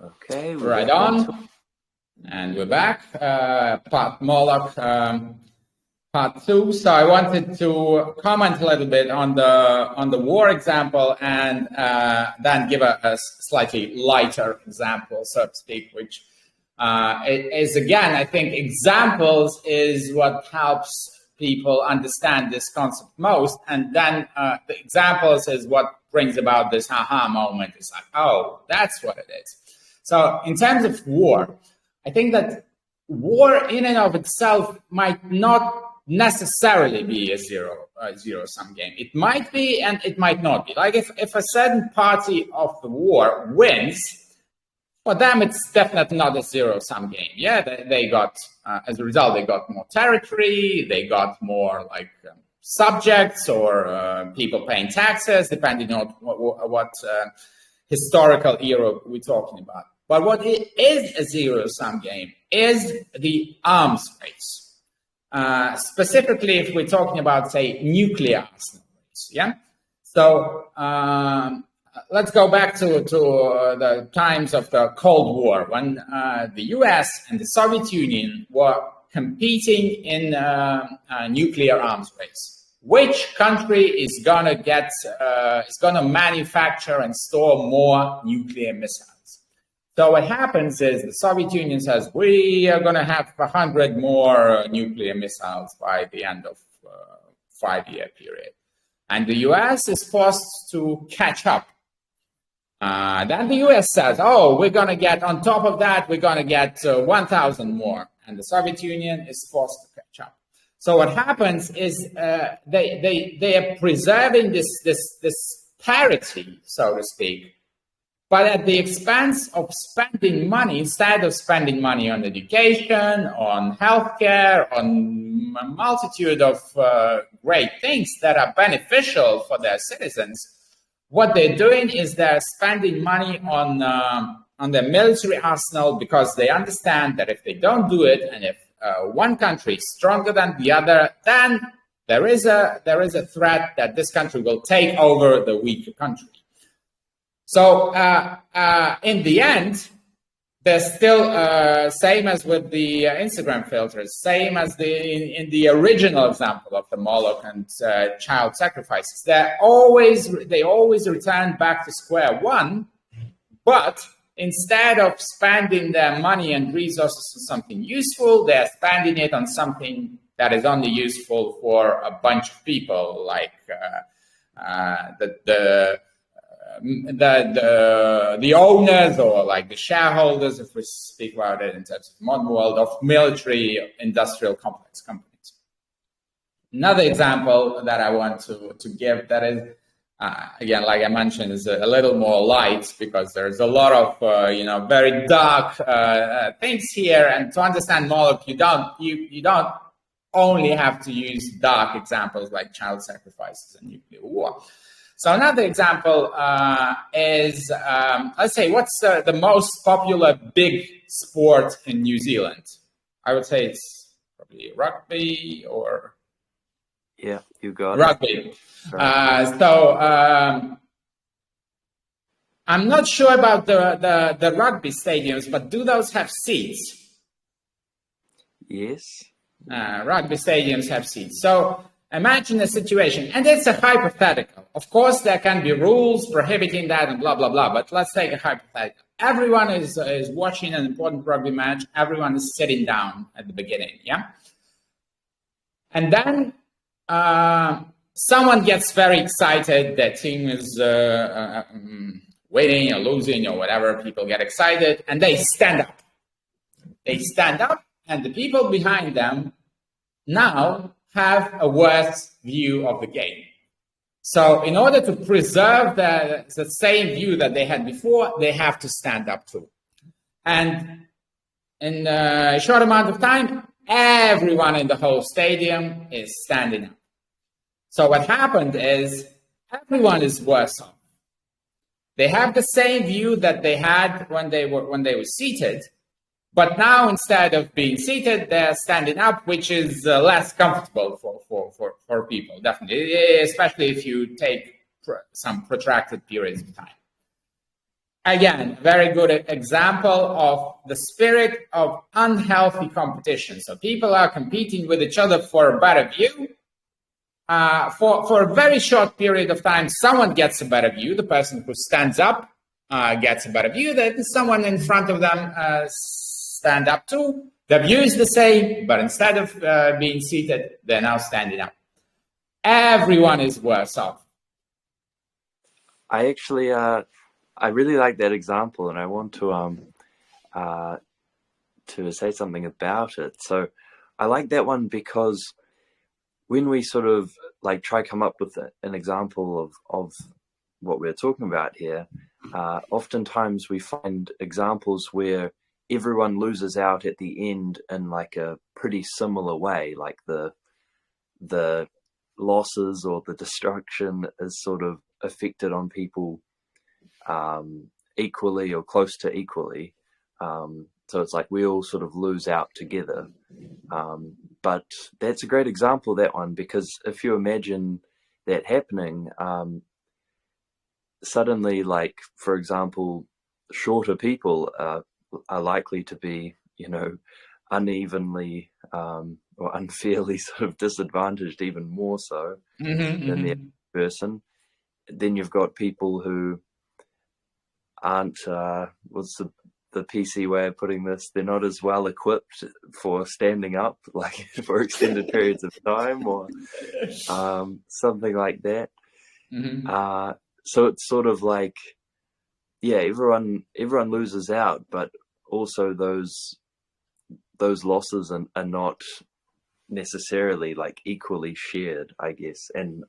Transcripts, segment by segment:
Okay, right on. And we're back. Part Moloch, part 2. So I wanted to comment a little bit on the war example, and then give a slightly lighter example, so to speak, which is, again, I think examples is what helps people understand this concept most. And then the examples is what brings about this aha moment. It's like, oh, that's what it is. So in terms of war, I think that war in and of itself might not necessarily be a zero-sum game. It might be and it might not be. Like if a certain party of the war wins, for them, it's definitely not a zero-sum game. Yeah, they got, as a result, they got more territory, they got more like subjects or people paying taxes, depending on what historical era we're talking about. But what it is a zero-sum game is the arms race. Specifically, if we're talking about, say, nuclear arsenal race, yeah? So, let's go back to the times of the Cold War, when the US and the Soviet Union were competing in a nuclear arms race. Which country is gonna manufacture and store more nuclear missiles? So what happens is the Soviet Union says, we are gonna have 100 more nuclear missiles by the end of 5-year period. And the US is forced to catch up. Then the US says, oh, we're going to get, on top of that, we're going to get 1,000 more. And the Soviet Union is forced to catch up. So what happens is they are preserving this parity, so to speak, but at the expense of spending money. Instead of spending money on education, on healthcare, on a multitude of great things that are beneficial for their citizens, what they're doing is they're spending money on their military arsenal, because they understand that if they don't do it, and if one country is stronger than the other, then there is a threat that this country will take over the weaker country. So in the end, there's still same as with the Instagram filters, same as in the original example of the Moloch and child sacrifices. They always return back to square one, but instead of spending their money and resources on something useful, they're spending it on something that is only useful for a bunch of people, like the owners, or like the shareholders, if we speak about it in terms of modern world, of military industrial complex companies. Another example that I want to give that is, again, like I mentioned, is a little more light, because there's a lot of very dark things here. And to understand Moloch, you don't only have to use dark examples like child sacrifices and nuclear war. So another example is, let's say, what's the most popular big sport in New Zealand? I would say it's probably rugby, or... Yeah, you got rugby. Right. I'm not sure about the rugby stadiums, but do those have seats? Yes. Rugby stadiums have seats. So imagine a situation, and it's a hypothetical. Of course, there can be rules prohibiting that and blah, blah, blah, but let's take a hypothetical. Everyone is watching an important rugby match. Everyone is sitting down at the beginning, yeah? And then someone gets very excited. Their team is winning or losing or whatever. People get excited, and they stand up. They stand up, and the people behind them now have a worse view of the game. So in order to preserve the same view that they had before, they have to stand up too. And in a short amount of time, everyone in the whole stadium is standing up. So what happened is everyone is worse off. They have the same view that they had when they were seated, but now instead of being seated, they're standing up, which is less comfortable for people, definitely, especially if you take some protracted periods of time. again, very good example of the spirit of unhealthy competition. So people are competing with each other for a better view. For a very short period of time, someone gets a better view. The person who stands up gets a better view. That someone in front of them stand up too. The view is the same, but instead of being seated, they're now standing up. Everyone is worse off. I actually, I really like that example, and I want to say something about it. So I like that one because when we sort of like try come up with an example of what we're talking about here, oftentimes we find examples where everyone loses out at the end in like a pretty similar way, like the losses or the destruction is sort of affected on people equally or close to equally. So it's like we all sort of lose out together. But that's a great example, that one, because if you imagine that happening, suddenly, like, for example, shorter people are likely to be, you know, unevenly or unfairly sort of disadvantaged even more so than the other person. Then you've got people who aren't, what's the PC way of putting this, they're not as well equipped for standing up, like for extended periods of time or something like that. So it's sort of like, yeah, everyone loses out, but also those losses are not necessarily like equally shared, I guess. And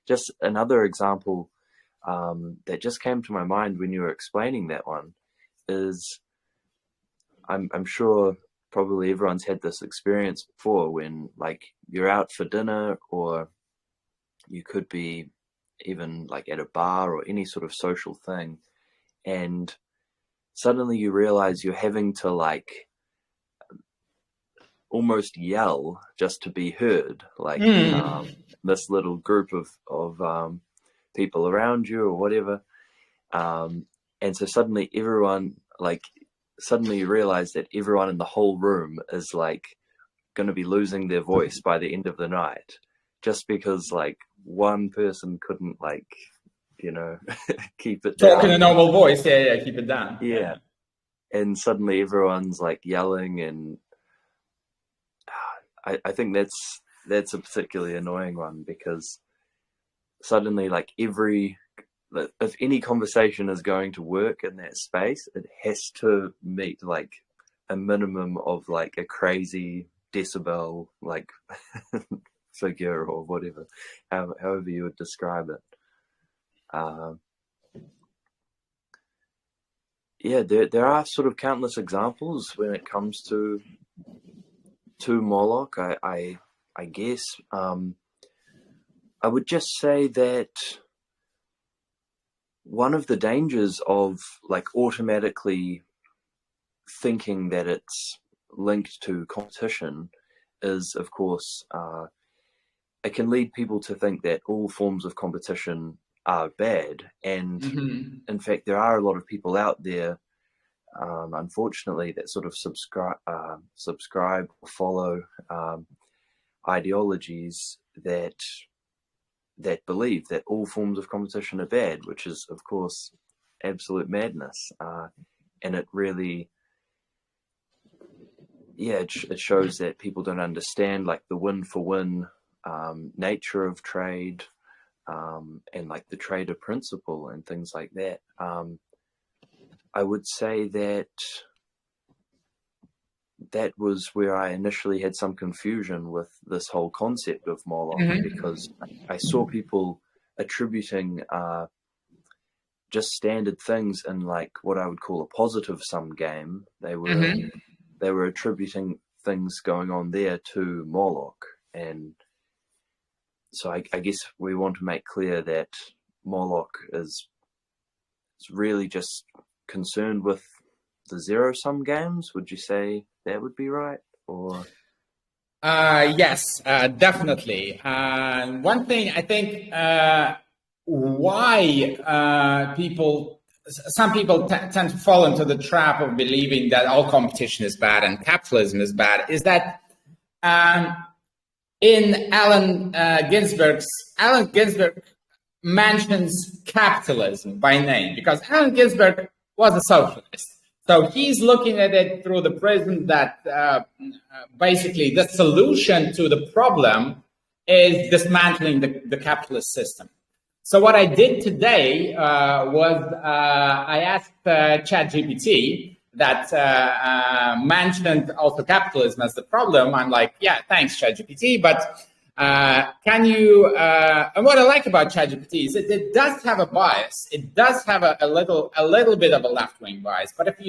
just another example that just came to my mind when you were explaining that one is, I'm sure probably everyone's had this experience before when like you're out for dinner, or you could be even like at a bar or any sort of social thing, and suddenly you realize you're having to like almost yell just to be heard, like this little group of people around you or whatever, and so suddenly you realize that everyone in the whole room is like going to be losing their voice by the end of the night, just because like one person couldn't, like, you know, keep it talk down. in a normal voice. Yeah, keep it down. Yeah. And suddenly everyone's like yelling, and I think that's a particularly annoying one, because suddenly like if any conversation is going to work in that space, it has to meet like a minimum of like a crazy decibel like figure or whatever, however you would describe it. Yeah, there are sort of countless examples when it comes to Moloch. I guess I would just say that one of the dangers of like automatically thinking that it's linked to competition is, of course, it can lead people to think that all forms of competition are bad. And in fact, there are a lot of people out there, unfortunately, that sort of subscribe or follow ideologies that believe that all forms of competition are bad, which is, of course, absolute madness. And it really, yeah, it shows that people don't understand like the win for win nature of trade, and like the trader principle and things like that. I would say that was where I initially had some confusion with this whole concept of Moloch, because I saw people attributing just standard things in like what I would call a positive sum game. They were attributing things going on there to Moloch. And so I guess we want to make clear that Moloch is really just concerned with the zero-sum games. Would you say that would be right? Or yes, definitely. One thing I think why people some people tend to fall into the trap of believing that all competition is bad and capitalism is bad, is that in Allen Ginsberg mentions capitalism by name because Allen Ginsberg was a socialist. So he's looking at it through the prism that basically the solution to the problem is dismantling the capitalist system. So what I did today was I asked ChatGPT that mentioned also capitalism as the problem. I'm like, yeah, thanks, ChatGPT, but can you? And what I like about ChatGPT is it does have a bias. It does have a little bit of a left-wing bias. But if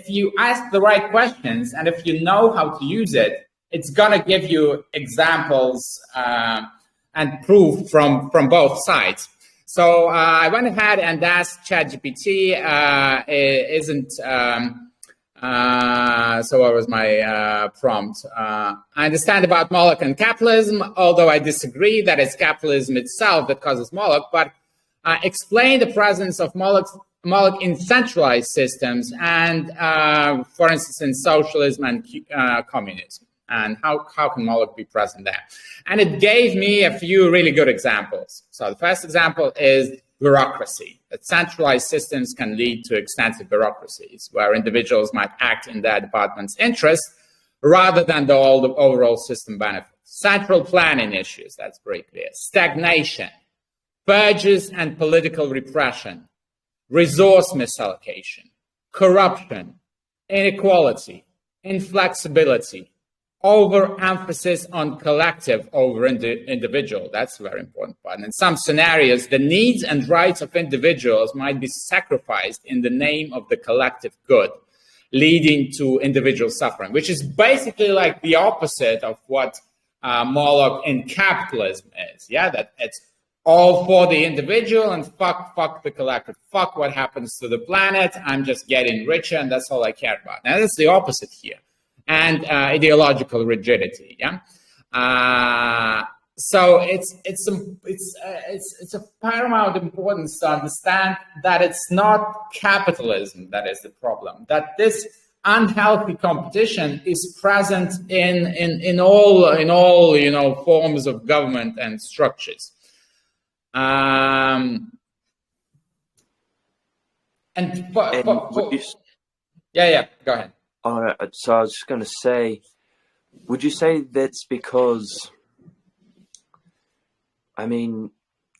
you ask the right questions and if you know how to use it, it's gonna give you examples and proof from both sides. So I went ahead and asked ChatGPT. So what was my prompt? I understand about Moloch and capitalism, although I disagree that it's capitalism itself that causes Moloch, but explain the presence of Moloch in centralized systems and, for instance, in socialism and communism. And how can Moloch be present there? And it gave me a few really good examples. So the first example is bureaucracy. That centralized systems can lead to extensive bureaucracies where individuals might act in their department's interest rather than the overall system benefits. Central planning issues, that's very clear. Stagnation, purges and political repression, resource misallocation, corruption, inequality, inflexibility, overemphasis on collective over individual. That's a very important part. And in some scenarios, the needs and rights of individuals might be sacrificed in the name of the collective good, leading to individual suffering, which is basically like the opposite of what Moloch in capitalism is. Yeah, that it's all for the individual and fuck the collective. Fuck what happens to the planet. I'm just getting richer and that's all I care about. Now that's the opposite here. And ideological rigidity, yeah. So it's of paramount importance to understand that it's not capitalism that is the problem. That this unhealthy competition is present in all forms of government and structures. Yeah. Go ahead. So I was just going to say, would you say that's because, I mean,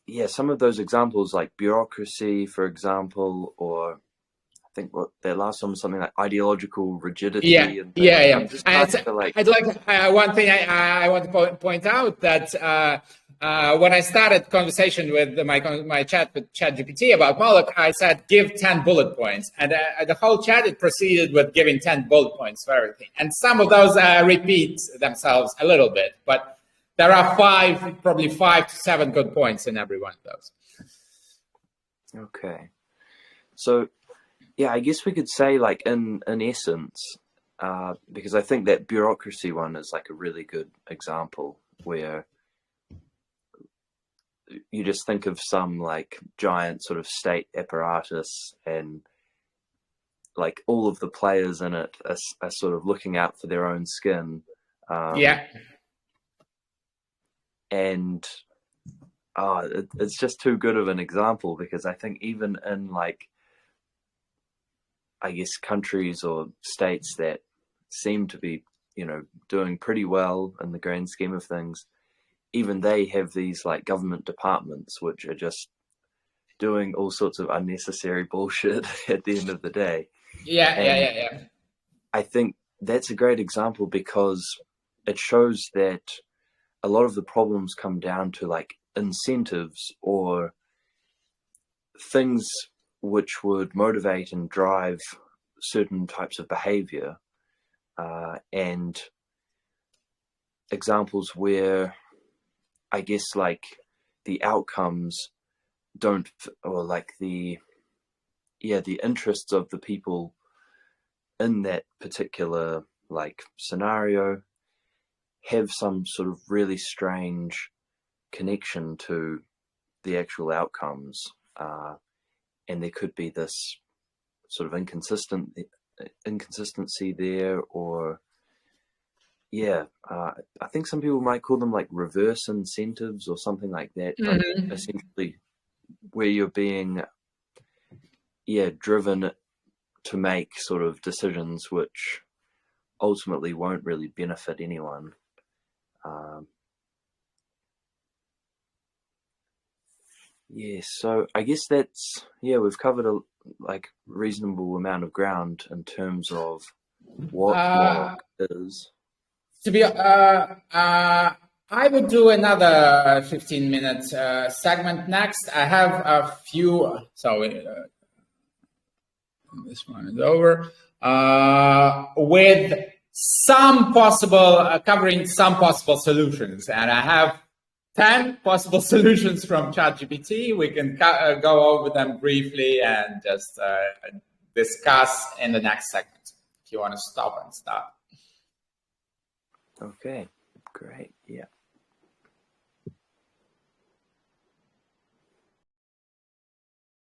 yeah, some of those examples like bureaucracy, for example, or I think what their last one was something like ideological rigidity. Yeah, and yeah. I'm just trying to like. I'd like one thing I want to point out that. When I started conversation with my chat with ChatGPT about Moloch, I said, give 10 bullet points. And the whole chat, it proceeded with giving 10 bullet points for everything. And some of those repeat themselves a little bit, but there are probably 5 to 7 good points in every one of those. Okay. So, yeah, I guess we could say like in essence, because I think that bureaucracy one is like a really good example where you just think of some like giant sort of state apparatus and like all of the players in it are sort of looking out for their own skin. Yeah. And it's just too good of an example because I think even in like, I guess countries or states that seem to be, doing pretty well in the grand scheme of things, even they have these like government departments which are just doing all sorts of unnecessary bullshit at the end of the day. Yeah. I think that's a great example because it shows that a lot of the problems come down to like incentives or things which would motivate and drive certain types of behavior, and examples where I guess like the outcomes don't, or like the interests of the people in that particular like scenario have some sort of really strange connection to the actual outcomes. and there could be this sort of inconsistency there, or yeah, I think some people might call them like reverse incentives or something like that. Like essentially, where you're being driven to make sort of decisions which ultimately won't really benefit anyone. So I guess that's we've covered a reasonable amount of ground in terms of what Moloch is. To be, I would do another 15-minute segment next. I have a few. So this one is over. With some possible covering some possible solutions, and I have 10 possible solutions from ChatGPT. We can go over them briefly and just discuss in the next segment. If you want to stop and start. Okay, great. Yeah.